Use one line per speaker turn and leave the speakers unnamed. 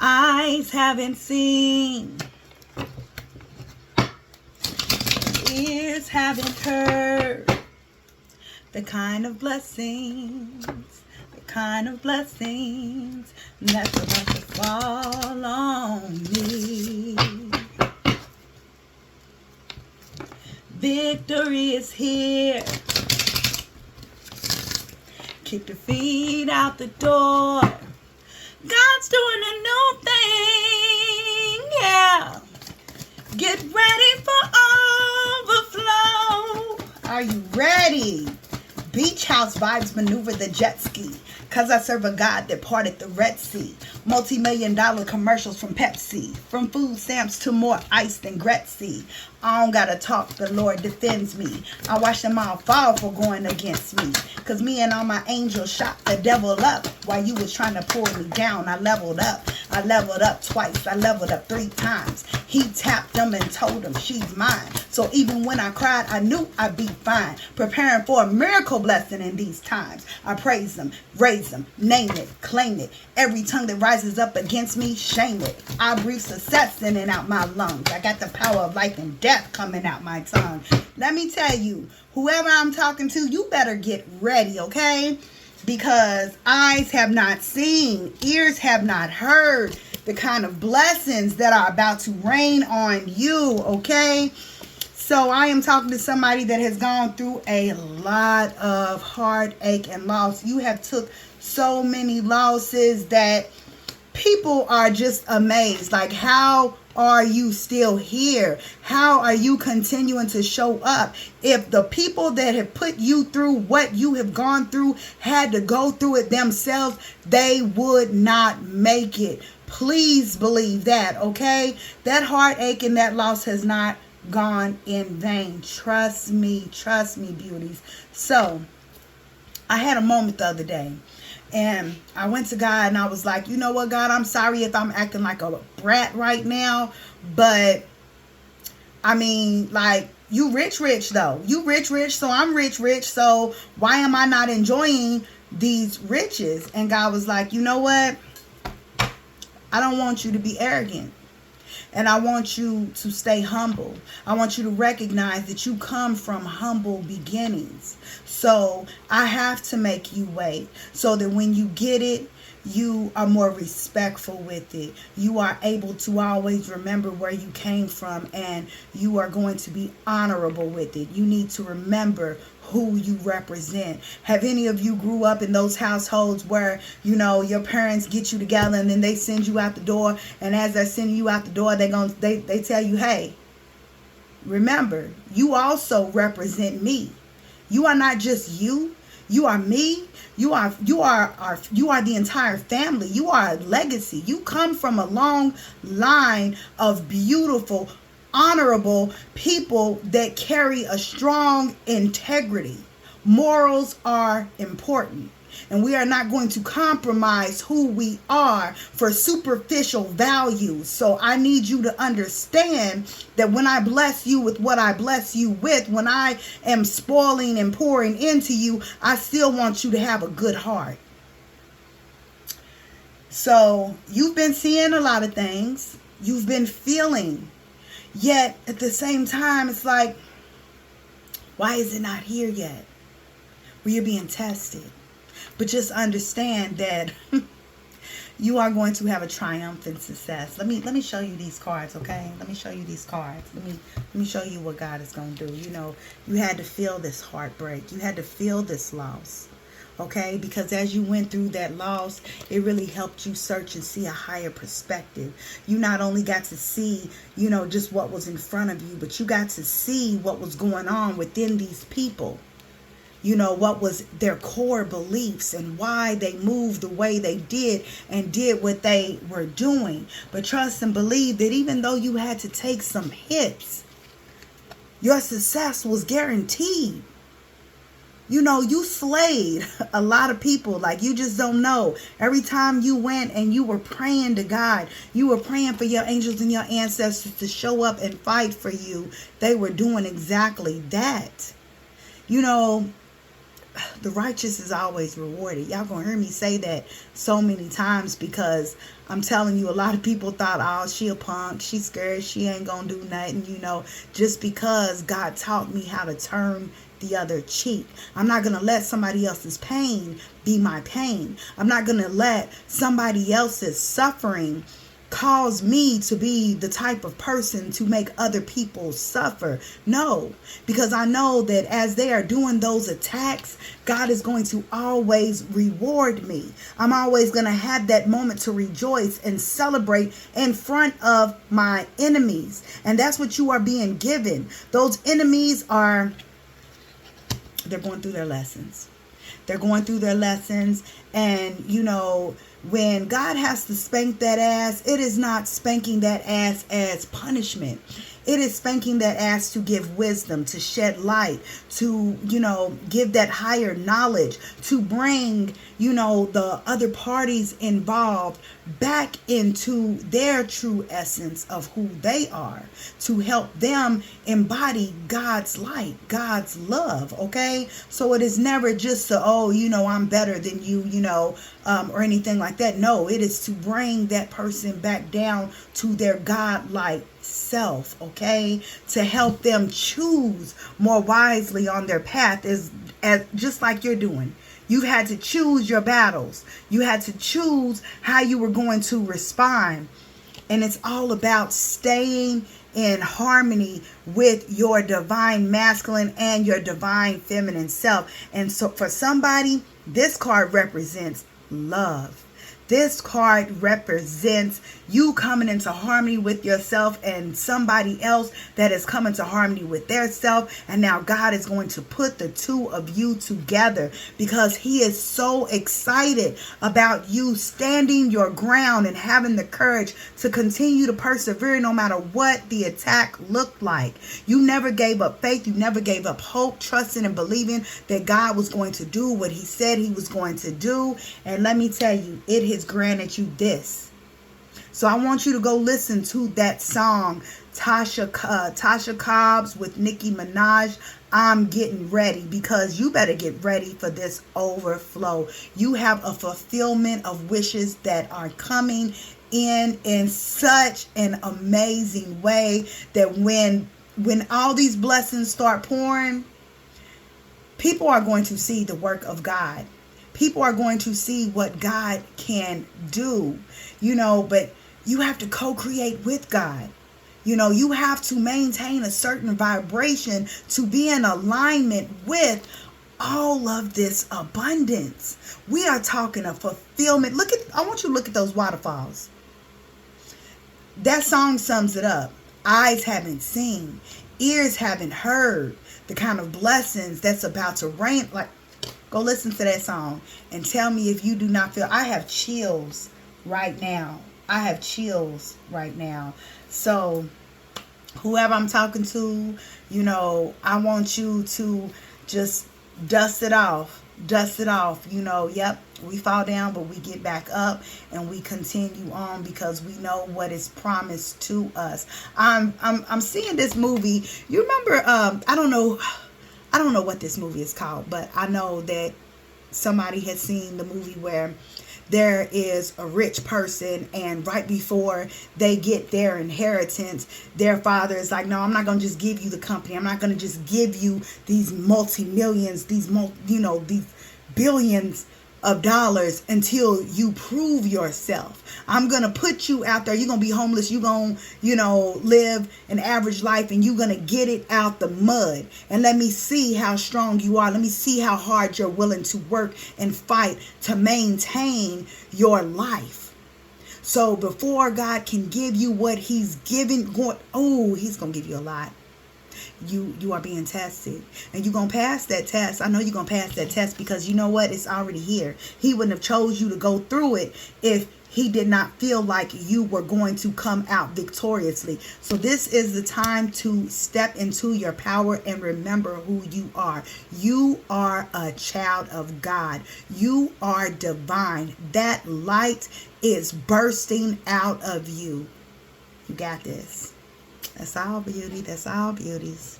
Eyes haven't seen, ears haven't heard the kind of blessings, that's about to fall on me. Victory is here. Kick the feet out the door. God's doing a new thing, yeah. Get ready for overflow. Are you ready? Beach house vibes maneuver the jet ski. Cause I serve a God that parted the Red Sea. Multi-million-dollar commercials from Pepsi. From food stamps to more ice than Gretzky. I don't gotta talk, the Lord defends me. I watch them all fall for going against me. Cause me and all my angels shot the devil up. While you was trying to pull me down, I leveled up. I leveled up twice, I leveled up 3 times. He tapped them and told them she's mine. So even when I cried, I knew I'd be fine. Preparing for a miracle blessing in these times. I praise them, raise them, name it, claim it. Every tongue that rises up against me, shame it. I breathe success in and out my lungs. I got the power of life and death coming out my tongue. Let me tell you, whoever I'm talking to, you better get ready, okay? Because eyes have not seen, ears have not heard the kind of blessings that are about to rain on you, okay? So I am talking to somebody that has gone through a lot of heartache and loss. You have took so many losses that people are just amazed. Like, how are you still here? How are you continuing to show up? If the people that have put you through what you have gone through had to go through it themselves, they would not make it. Please believe that, okay? That heartache and that loss has not gone in vain. Trust me, beauties. So I had a moment the other day. And I went to God and I was like, you know what, God, I'm sorry if I'm acting like a brat right now. But, I mean, like, you rich though. You rich, so I'm rich. So why am I not enjoying these riches? And God was like, you know what? I don't want you to be arrogant. And I want you to stay humble. I want you to recognize that you come from humble beginnings. So I have to make you wait so that when you get it, you are more respectful with it. You are able to always remember where you came from, and you are going to be honorable with it. You need to remember who you represent. Have any of you grew up in those households where, you know, your parents get you together and then they send you out the door, and as they're sending you out the door, they tell you, hey, remember, you also represent me. You are not just you. You are me. You are the entire family. You are a legacy. You come from a long line of beautiful, honorable people that carry a strong integrity. Morals are important, and we are not going to compromise who we are for superficial values. So I need you to understand that when I bless you with what I bless you with, when I am spoiling and pouring into you, I still want you to have a good heart. So you've been seeing a lot of things. You've been feeling. Yet at the same time, it's like, why is it not here yet? Well, you're being tested. But just understand that you are going to have a triumphant success. Let me show you these cards, okay? Let me show you these cards. Let me show you what God is going to do. You know, you had to feel this heartbreak. You had to feel this loss. Okay, because as you went through that loss, it really helped you search and see a higher perspective. You not only got to see, you know, just what was in front of you, but you got to see what was going on within these people. You know, what was their core beliefs and why they moved the way they did and did what they were doing. But trust and believe that even though you had to take some hits, your success was guaranteed. You know, you slayed a lot of people like you just don't know. Every time you went and you were praying to God, you were praying for your angels and your ancestors to show up and fight for you. They were doing exactly that. You know, the righteous is always rewarded. Y'all gonna hear me say that so many times, because I'm telling you, a lot of people thought, oh, she a punk, she's scared, she ain't gonna do nothing, just because God taught me how to turn the other cheek. I'm not gonna let somebody else's pain be my pain. I'm not gonna let somebody else's suffering cause me to be the type of person to make other people suffer. No, because I know that as they are doing those attacks, God is going to always reward me. I'm always going to have that moment to rejoice and celebrate in front of my enemies. And that's what you are being given. Those enemies they're going through their lessons. They're going through their lessons. And, when God has to spank that ass, it is not spanking that ass as punishment. It is spanking that ass to give wisdom, to shed light, to, give that higher knowledge, to bring, the other parties involved back into their true essence of who they are, to help them embody God's light, God's love, okay? So it is never just I'm better than you, or anything like that. No, it is to bring that person back down to their God-like self, okay? To help them choose more wisely on their path, as just like you're doing. You had to choose your battles. You had to choose how you were going to respond. And it's all about staying in harmony with your divine masculine and your divine feminine self. And so for somebody, this card represents love. This card represents you coming into harmony with yourself and somebody else that is coming to harmony with their self. And now God is going to put the two of you together, because he is so excited about you standing your ground and having the courage to continue to persevere no matter what the attack looked like. You never gave up faith. You never gave up hope, trusting and believing that God was going to do what he said he was going to do. And let me tell you, it has granted you this. So I want you to go listen to that song, Tasha Cobbs with Nicki Minaj, I'm Getting Ready, because you better get ready for this overflow. You have a fulfillment of wishes that are coming in such an amazing way that when all these blessings start pouring, people are going to see the work of God. People are going to see what God can do, but you have to co-create with God. You have to maintain a certain vibration to be in alignment with all of this abundance. We are talking a fulfillment. I want you to look at those waterfalls. That song sums it up. Eyes haven't seen, ears haven't heard the kind of blessings that's about to rain. Go listen to that song and tell me if you do not feel. I have chills right now. So whoever I'm talking to, I want you to just dust it off. Yep, we fall down, but we get back up and we continue on, because we know what is promised to us. I'm seeing this movie. You remember, I don't know what this movie is called, but I know that somebody has seen the movie where there is a rich person, and right before they get their inheritance, their father is like, no, I'm not going to just give you the company. I'm not going to just give you these multi-millions, these billions of dollars until you prove yourself. I'm going to put you out there. You're going to be homeless. You're going to, live an average life, and you're going to get it out the mud. And let me see how strong you are. Let me see how hard you're willing to work and fight to maintain your life. So before God can give you what he's giving, he's going to give you a lot. You are being tested, and you're going to pass that test. I know you're going to pass that test, because you know what? It's already here. He wouldn't have chose you to go through it if he did not feel like you were going to come out victoriously. So this is the time to step into your power and remember who you are. You are a child of God. You are divine. That light is bursting out of you. You got this. That's all, beauty. That's all, beauties.